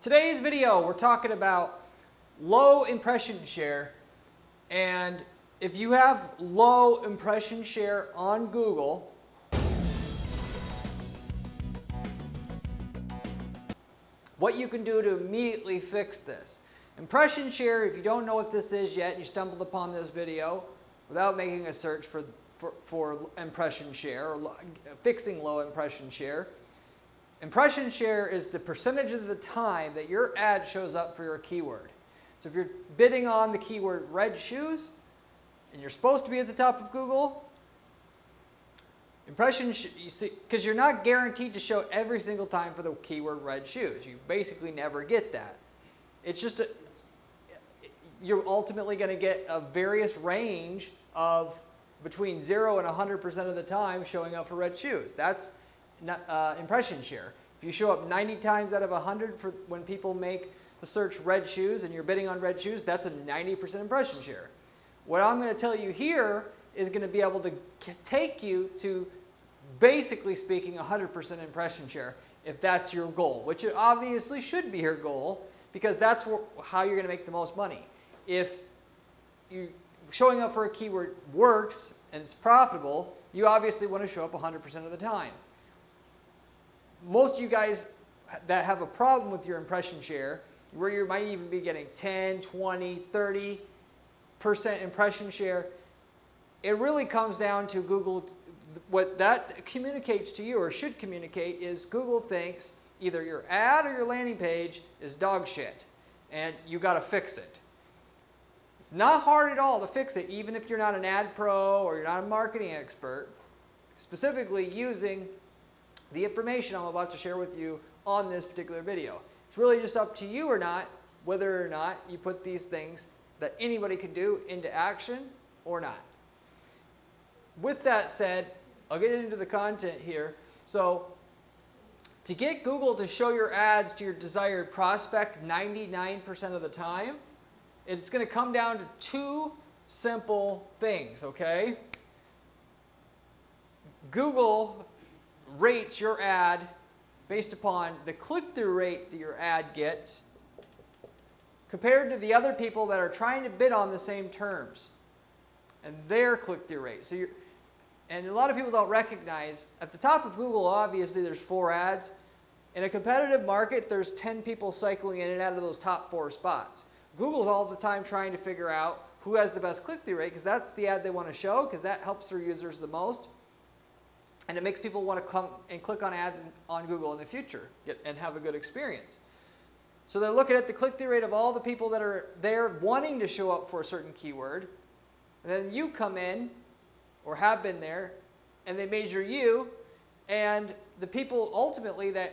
Today's video, we're talking about low impression share, and if you have low impression share on Google, what you can do to immediately fix this. Impression share, if you don't know what this is yet, you stumbled upon this video without making a search for impression share or fixing low impression share. Impression share is the percentage of the time that your ad shows up for your keyword. So if you're bidding on the keyword red shoes and you're supposed to be at the top of Google, because you're not guaranteed to show every single time for the keyword red shoes. You basically never get that. It's just you're ultimately going to get a various range of between 0 and 100% of the time showing up for red shoes. That's impression share. If you show up 90 times out of 100 for when people make the search red shoes and you're bidding on red shoes, that's a 90% impression share. What I'm going to tell you here is going to be able to take you to, basically speaking, 100% impression share if that's your goal, which it obviously should be your goal because that's how you're going to make the most money. If showing up for a keyword works and it's profitable, you obviously want to show up 100% of the time. Most of you guys that have a problem with your impression share, where you might even be getting 10, 20, 30% impression share, it really comes down to Google. What that communicates to you, or should communicate, is Google thinks either your ad or your landing page is dog shit, and you got to fix it. It's not hard at all to fix it, even if you're not an ad pro or you're not a marketing expert, specifically using the information I'm about to share with you on this particular video. It's really just up to you or not, whether or not you put these things that anybody can do into action or not. With that said, I'll get into the content here. So, to get Google to show your ads to your desired prospect 99% of the time, it's going to come down to two simple things, okay? Google rates your ad based upon the click-through rate that your ad gets compared to the other people that are trying to bid on the same terms and their click-through rate. So and a lot of people don't recognize, at the top of Google, obviously, there's 4 ads. In a competitive market, there's 10 people cycling in and out of those top 4 spots. Google's all the time trying to figure out who has the best click-through rate, because that's the ad they want to show, because that helps their users the most. And it makes people want to come and click on ads on Google in the future and have a good experience. So they're looking at the click-through rate of all the people that are there wanting to show up for a certain keyword. And then you come in, or have been there, and they measure you, and the people ultimately that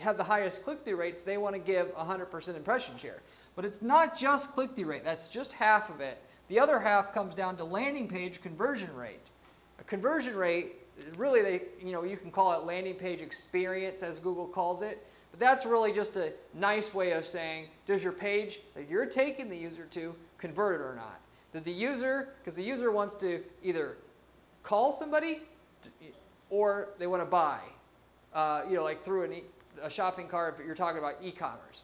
have the highest click-through rates, they want to give 100% impression share. But it's not just click-through rate. That's just half of it. The other half comes down to landing page conversion rate. A conversion rate, really, you can call it landing page experience, as Google calls it, but that's really just a nice way of saying, does your page that you're taking the user to convert it or not? Did the user, because the user wants to either call somebody or they want to buy, like through a shopping cart if you're talking about e-commerce.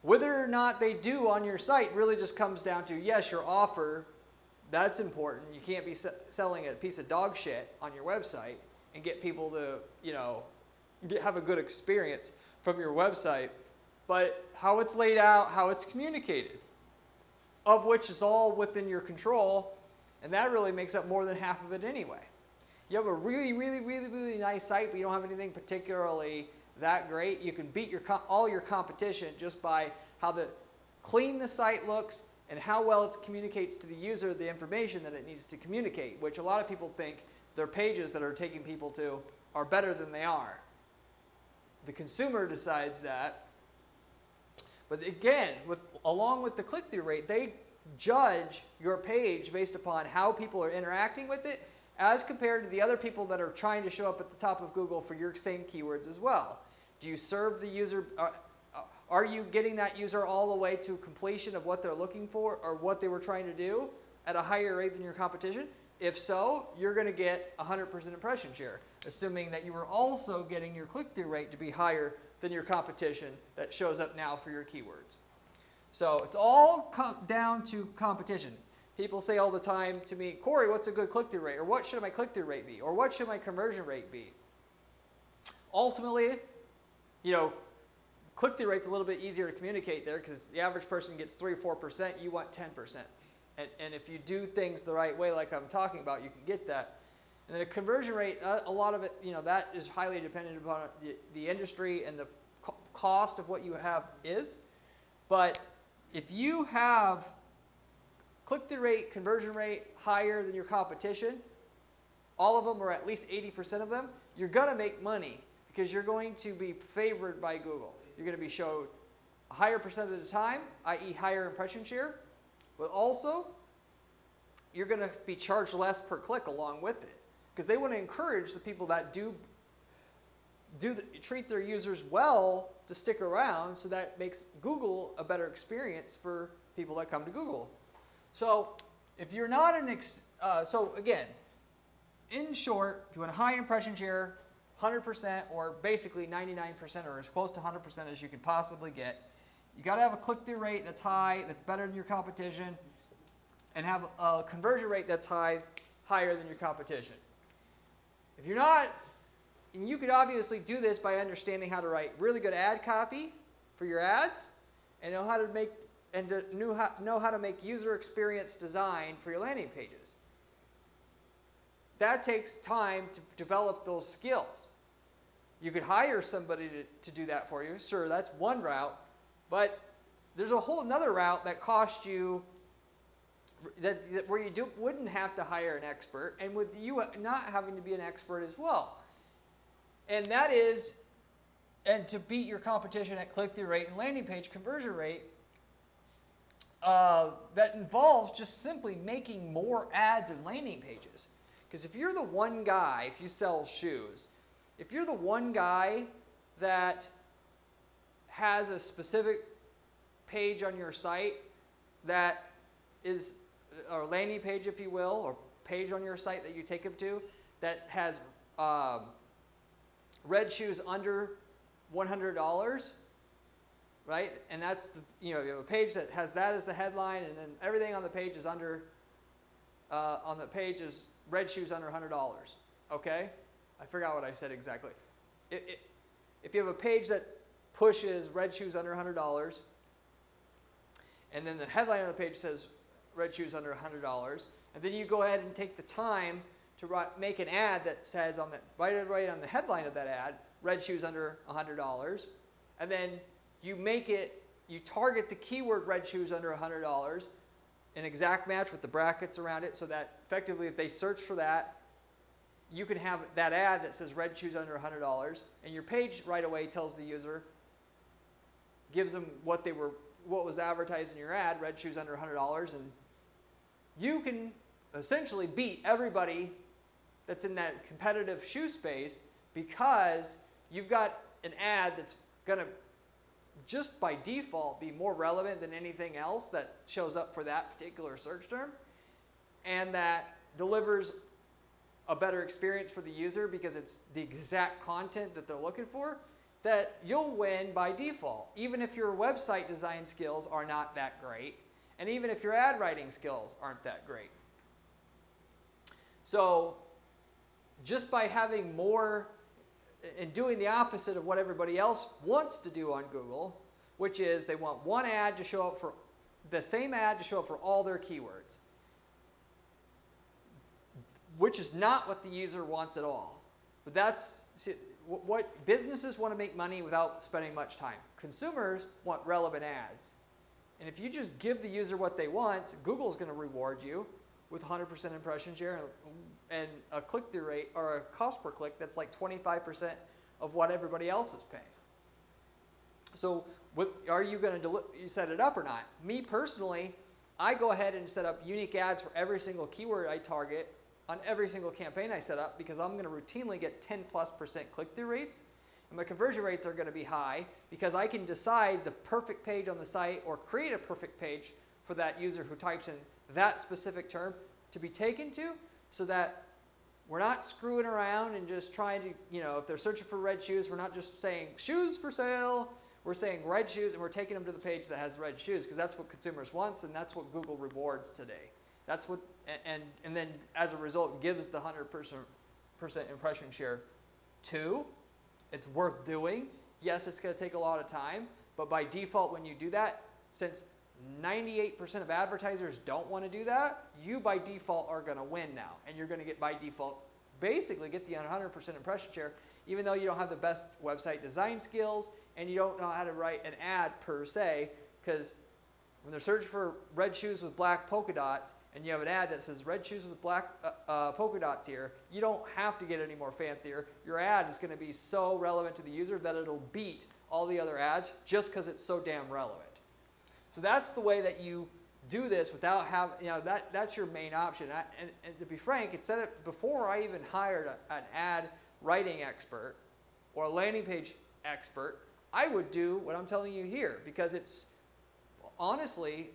Whether or not they do on your site really just comes down to, yes, your offer, that's important. You can't be selling a piece of dog shit on your website and get people to, have a good experience from your website. But how it's laid out, how it's communicated, of which is all within your control, and that really makes up more than half of it anyway. You have a really, really, really, really nice site, but you don't have anything particularly that great. You can beat all your competition just by how clean the site looks and how well it communicates to the user the information that it needs to communicate, which a lot of people think their pages that are taking people to are better than they are. The consumer decides that. But again, along with the click-through rate, they judge your page based upon how people are interacting with it as compared to the other people that are trying to show up at the top of Google for your same keywords as well. Do you serve the user? Are you getting that user all the way to completion of what they're looking for or what they were trying to do at a higher rate than your competition? If so, you're going to get 100% impression share, assuming that you were also getting your click-through rate to be higher than your competition that shows up now for your keywords. So it's all down to competition. People say all the time to me, Corey, what's a good click-through rate? Or what should my click-through rate be? Or what should my conversion rate be? Ultimately, you know, click-through rate's a little bit easier to communicate there because the average person gets 3 or 4%, you want 10%. And if you do things the right way, like I'm talking about, you can get that. And then a conversion rate, a lot of it, you know, that is highly dependent upon the industry and the cost of what you have is. But if you have click-through rate, conversion rate higher than your competition, all of them, or at least 80% of them, you're going to make money because you're going to be favored by Google. You're going to be showed a higher percent of the time, i.e. higher impression share, but also you're going to be charged less per click along with it because they want to encourage the people that treat their users well to stick around, so that makes Google a better experience for people that come to Google. So if you're not so again, in short, if you want a high impression share, 100% or basically 99% or as close to 100% as you can possibly get, you got to have a click-through rate that's high, that's better than your competition, and have a conversion rate that's higher than your competition. If you're not, and you could obviously do this by understanding how to write really good ad copy for your ads, and know how to make user experience design for your landing pages. That takes time to develop those skills. You could hire somebody to do that for you. Sure, that's one route, but there's a whole another route that costs you where you wouldn't have to hire an expert, and with you not having to be an expert as well. And that is, and to beat your competition at click-through rate and landing page conversion rate, that involves just simply making more ads and landing pages. Because if you're the one guy, if you sell shoes, if you're the one guy that has a specific page on your site that is, or landing page if you will, or page on your site that you take them to, that has red shoes under $100, right? And that's, you have a page that has that as the headline, and then everything on the page is under, on the page is red shoes under $100, okay? I forgot what I said exactly. If you have a page that pushes red shoes under $100, and then the headline on the page says red shoes under $100, and then you go ahead and take the time to make an ad that says on the right on the headline of that ad, red shoes under $100, and then you target the keyword red shoes under $100, an exact match with the brackets around it, so that effectively if they search for that, you can have that ad that says red shoes under $100, and your page right away tells the user, gives them what was advertised in your ad, red shoes under $100, and you can essentially beat everybody that's in that competitive shoe space because you've got an ad that's going to just by default be more relevant than anything else that shows up for that particular search term, and that delivers a better experience for the user because it's the exact content that they're looking for, that you'll win by default, even if your website design skills are not that great, and even if your ad writing skills aren't that great. So just by having more and doing the opposite of what everybody else wants to do on Google, which is they want one ad to show up for the same ad to show up for all their keywords, which is not what the user wants at all. But that's what businesses want to make money without spending much time. Consumers want relevant ads. And if you just give the user what they want, Google's going to reward you with 100% impression share and a click-through rate or a cost per click that's like 25% of what everybody else is paying. So are you going to set it up or not? Me personally, I go ahead and set up unique ads for every single keyword I target on every single campaign I set up because I'm going to routinely get 10+% click-through rates. And my conversion rates are going to be high because I can decide the perfect page on the site or create a perfect page for that user who types in that specific term to be taken to, so that we're not screwing around and just trying to, if they're searching for red shoes, we're not just saying shoes for sale. We're saying red shoes, and we're taking them to the page that has red shoes, because that's what consumers want, and that's what Google rewards today. That's what, and then as a result, gives the 100% impression share to. It's worth doing. Yes, it's going to take a lot of time, but by default, when you do that, since 98% of advertisers don't want to do that, you by default are going to win now, and you're going to get by default, basically get the 100% impression share, even though you don't have the best website design skills, and you don't know how to write an ad per se, because when they're searching for red shoes with black polka dots, and you have an ad that says red shoes with black polka dots here, you don't have to get any more fancier. Your ad is going to be so relevant to the user that it'll beat all the other ads just because it's so damn relevant. So that's the way that you do this without having, that's your main option. And to be frank, before I even hired an ad writing expert or a landing page expert, I would do what I'm telling you here, because it's honestly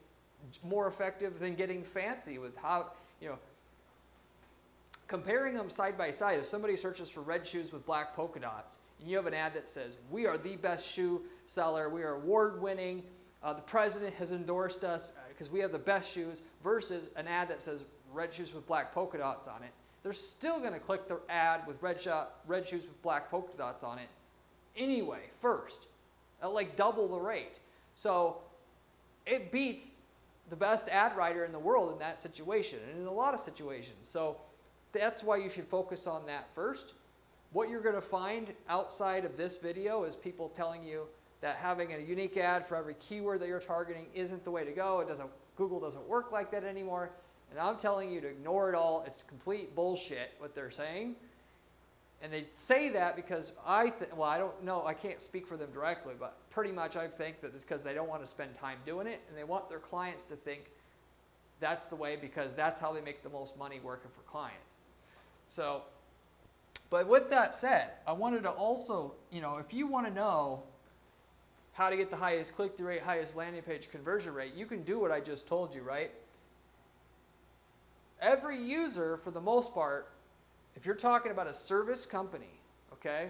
more effective than getting fancy with how, comparing them side by side. If somebody searches for red shoes with black polka dots, and you have an ad that says, we are the best shoe seller, we are award-winning, the president has endorsed us because we have the best shoes, versus an ad that says red shoes with black polka dots on it, they're still going to click the ad with red shoes with black polka dots on it anyway, first, at like double the rate. So it beats the best ad writer in the world in that situation, and in a lot of situations. So that's why you should focus on that first. What you're going to find outside of this video is people telling you that having a unique ad for every keyword that you're targeting isn't the way to go. Google doesn't work like that anymore. And I'm telling you to ignore it all. It's complete bullshit what they're saying. And they say that because I don't know, I can't speak for them directly, but pretty much I think that it's because they don't want to spend time doing it, and they want their clients to think that's the way, because that's how they make the most money working for clients. So, but with that said, I wanted to also, if you want to know how to get the highest click-through rate, highest landing page conversion rate, you can do what I just told you, right? Every user, for the most part, if you're talking about a service company, okay,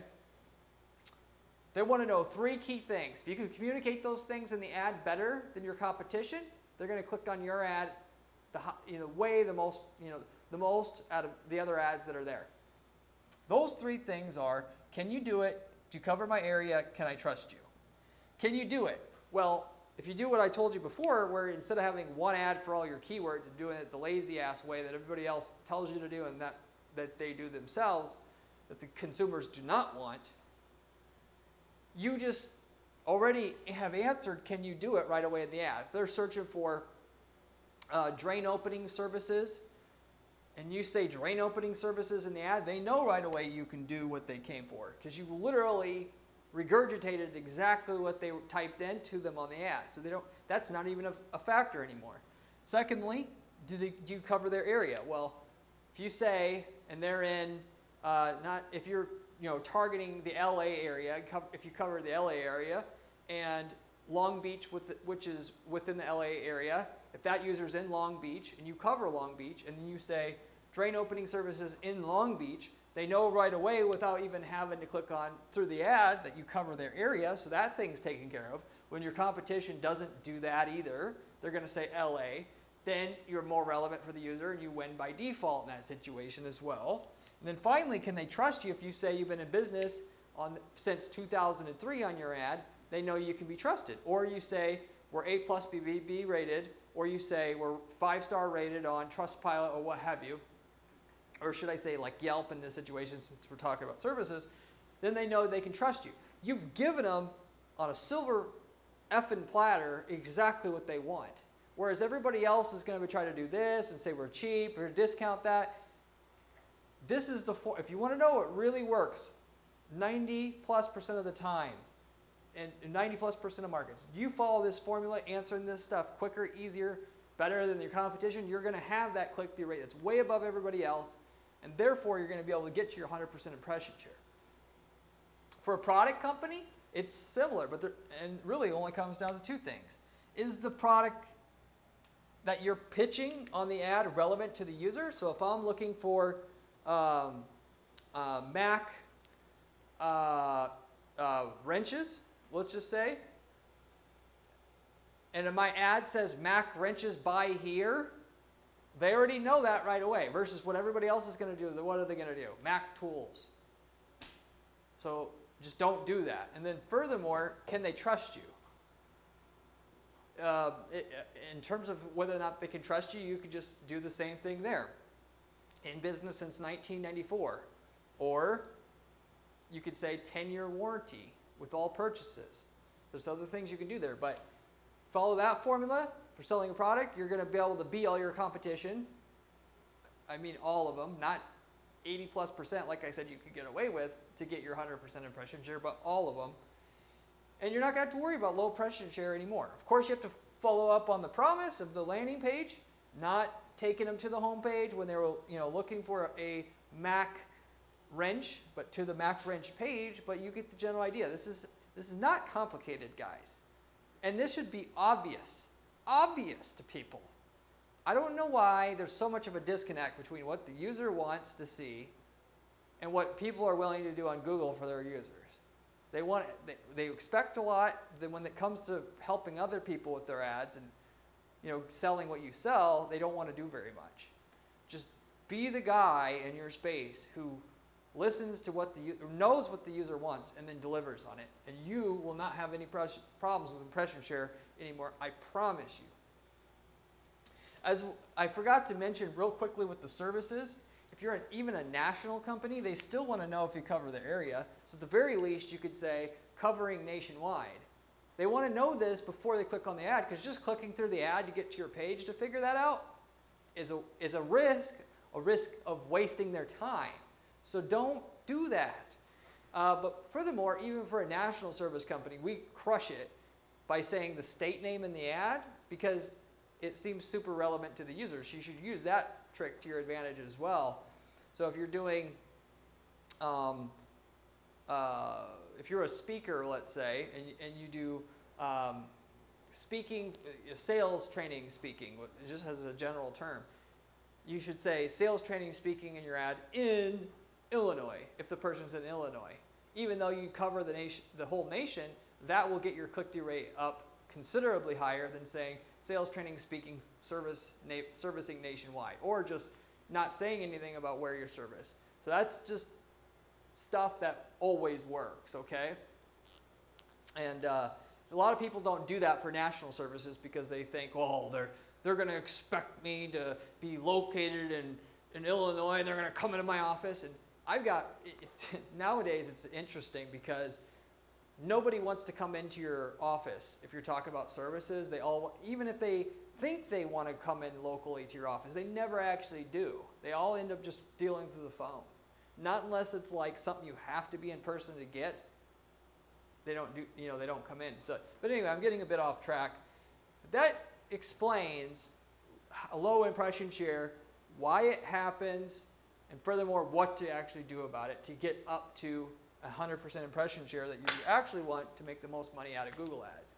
they want to know 3 key things. If you can communicate those things in the ad better than your competition, they're going to click on your ad the most out of the other ads that are there. Those 3 things are, can you do it? Do you cover my area? Can I trust you? Can you do it? Well, if you do what I told you before, where instead of having one ad for all your keywords and doing it the lazy ass way that everybody else tells you to do, and that they do themselves, that the consumers do not want, you just already have answered, can you do it right away in the ad. If they're searching for drain opening services, and you say drain opening services in the ad, they know right away you can do what they came for, because you literally regurgitated exactly what they typed in to them on the ad. So that's not even a factor anymore. Secondly, do you cover their area? Well, if you say, and they're in, if you're targeting the LA area, if you cover the LA area, and Long Beach, which is within the LA area, if that user's in Long Beach and you cover Long Beach, and then you say drain opening services in Long Beach, they know right away without even having to click on through the ad that you cover their area, so that thing's taken care of. When your competition doesn't do that either, they're going to say LA, then you're more relevant for the user and you win by default in that situation as well. And then finally, can they trust you? If you say you've been in business since 2003 on your ad, they know you can be trusted. Or you say we're A+ BBB rated, or you say we're 5-star rated on Trustpilot or what have you, or should I say like Yelp in this situation since we're talking about services, then they know they can trust you. You've given them on a silver effing platter exactly what they want. Whereas everybody else is going to try to do this and say we're cheap or discount that. This is if you want to know what really works, 90+% of the time, and 90+% of markets, you follow this formula, answering this stuff quicker, easier, better than your competition, you're going to have that click-through rate that's way above everybody else, and therefore you're going to be able to get to your 100% impression share. For a product company, it's similar, but and really only comes down to 2 things. Is the product that you're pitching on the ad relevant to the user. So if I'm looking for Mac wrenches, let's just say, and if my ad says Mac wrenches buy here, they already know that right away, versus what everybody else is going to do. What are they going to do? Mac tools. So just don't do that. And then furthermore, can they trust you? In terms of whether or not they can trust you, you could just do the same thing there. In business since 1994. Or you could say 10-year warranty with all purchases. There's other things you can do there, but follow that formula for selling a product. You're going to be able to beat all your competition. I mean all of them, not 80+% like I said you could get away with to get your 100% impression share, but all of them. And you're not going to have to worry about low impression share anymore. Of course, you have to follow up on the promise of the landing page, not taking them to the home page when they were looking for a Mac wrench, but to the Mac wrench page. But you get the general idea. This is not complicated, guys. And this should be obvious to people. I don't know why there's so much of a disconnect between what the user wants to see and what people are willing to do on Google for their users. They expect a lot. Then when it comes to helping other people with their ads and selling what you sell, they don't want to do very much. Just be the guy in your space who listens to knows what the user wants and then delivers on it. And you will not have any problems with impression share anymore. I promise you. As I forgot to mention real quickly with the services, if you're even a national company, they still want to know if you cover the area. So at the very least, you could say covering nationwide. They want to know this before they click on the ad, because just clicking through the ad to get to your page to figure that out is a risk of wasting their time. So don't do that. But furthermore, even for a national service company, we crush it by saying the state name in the ad, because it seems super relevant to the users. You should use that trick to your advantage as well. So if you're doing, if you're a speaker, let's say, and you do speaking, sales training speaking, just as a general term, you should say sales training speaking in your ad in Illinois, if the person's in Illinois. Even though you cover the whole nation, that will get your click-through rate up considerably higher than saying sales training speaking servicing nationwide, or just not saying anything about where you service. So that's just stuff that always works, okay? And a lot of people don't do that for national services because they think, oh, they're going to expect me to be located in Illinois, and they're going to come into my office. And nowadays it's interesting because nobody wants to come into your office if you're talking about services. Even if they think they want to come in locally to your office, they never actually do. They all end up just dealing through the phone. Not unless it's like something you have to be in person to get. They don't come in. So, but anyway, I'm getting a bit off track. That explains a low impression share, why it happens, and furthermore, what to actually do about it to get up to 100% impression share that you actually want to make the most money out of Google Ads.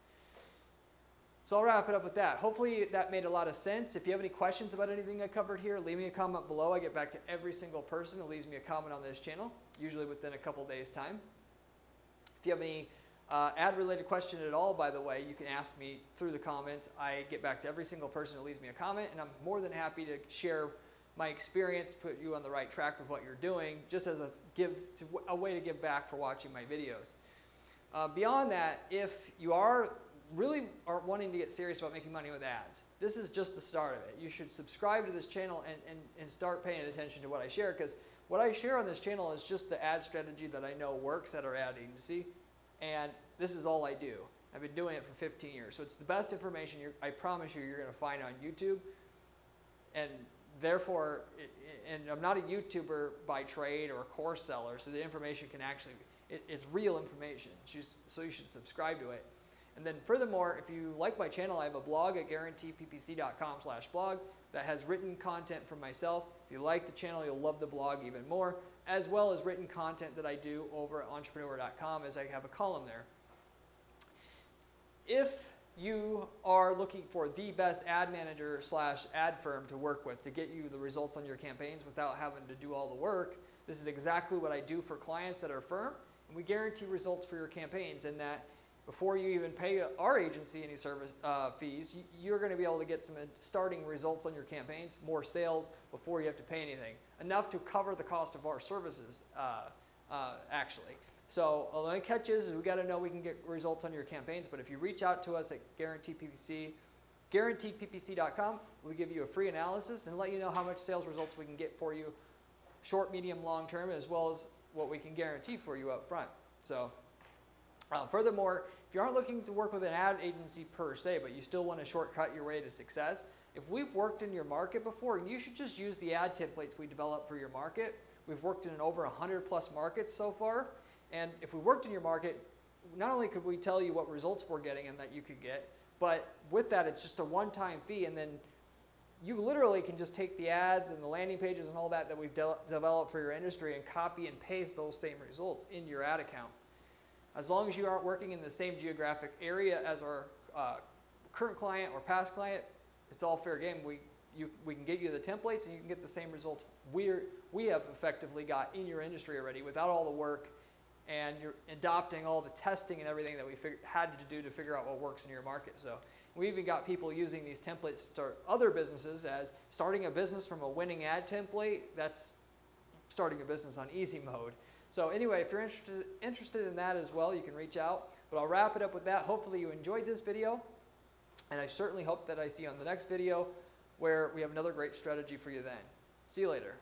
So I'll wrap it up with that. Hopefully that made a lot of sense. If you have any questions about anything I covered here, leave me a comment below. I get back to every single person who leaves me a comment on this channel, usually within a couple days' time. If you have any ad-related question at all, by the way, you can ask me through the comments. I get back to every single person who leaves me a comment, and I'm more than happy to share my experience, put you on the right track with what you're doing, just as a way to give back for watching my videos. Beyond that, if you are wanting to get serious about making money with ads, this is just the start of it. You should subscribe to this channel and start paying attention to what I share, because what I share on this channel is just the ad strategy that I know works at our ad agency, and this is all I do. I've been doing it for 15 years, so it's the best information I promise you're going to find on YouTube. And therefore, and I'm not a YouTuber by trade or a course seller, so the information can actually, it's real information, so you should subscribe to it. And then furthermore, if you like my channel, I have a blog at guaranteeppc.com/blog that has written content from myself. If you like the channel, you'll love the blog even more, as well as written content that I do over at entrepreneur.com, as I have a column there. If you are looking for the best ad manager slash ad firm to work with to get you the results on your campaigns without having to do all the work, this is exactly what I do for clients that are firm, and we guarantee results for your campaigns, in that before you even pay our agency any service fees, you're going to be able to get some starting results on your campaigns, more sales before you have to pay anything, enough to cover the cost of our services actually. So the only catch is we got to know we can get results on your campaigns, but if you reach out to us at guaranteedppc.com, we'll give you a free analysis and let you know how much sales results we can get for you, short, medium, long term, as well as what we can guarantee for you up front. So furthermore, if you aren't looking to work with an ad agency per se, but you still want to shortcut your way to success, if we've worked in your market before, you should just use the ad templates we developed for your market. We've worked in over 100 plus markets so far, and if we worked in your market, not only could we tell you what results we're getting and that you could get, but with that, it's just a one-time fee, and then you literally can just take the ads and the landing pages and all that we've developed for your industry and copy and paste those same results in your ad account. As long as you aren't working in the same geographic area as our current client or past client, it's all fair game. We can get you the templates and you can get the same results we have effectively got in your industry already without all the work, and you're adopting all the testing and everything that we had to do to figure out what works in your market. So we even got people using these templates to start other businesses, as starting a business from a winning ad template, that's starting a business on easy mode. So anyway, if you're interested in that as well, you can reach out. But I'll wrap it up with that. Hopefully you enjoyed this video, and I certainly hope that I see you on the next video where we have another great strategy for you then. See you later.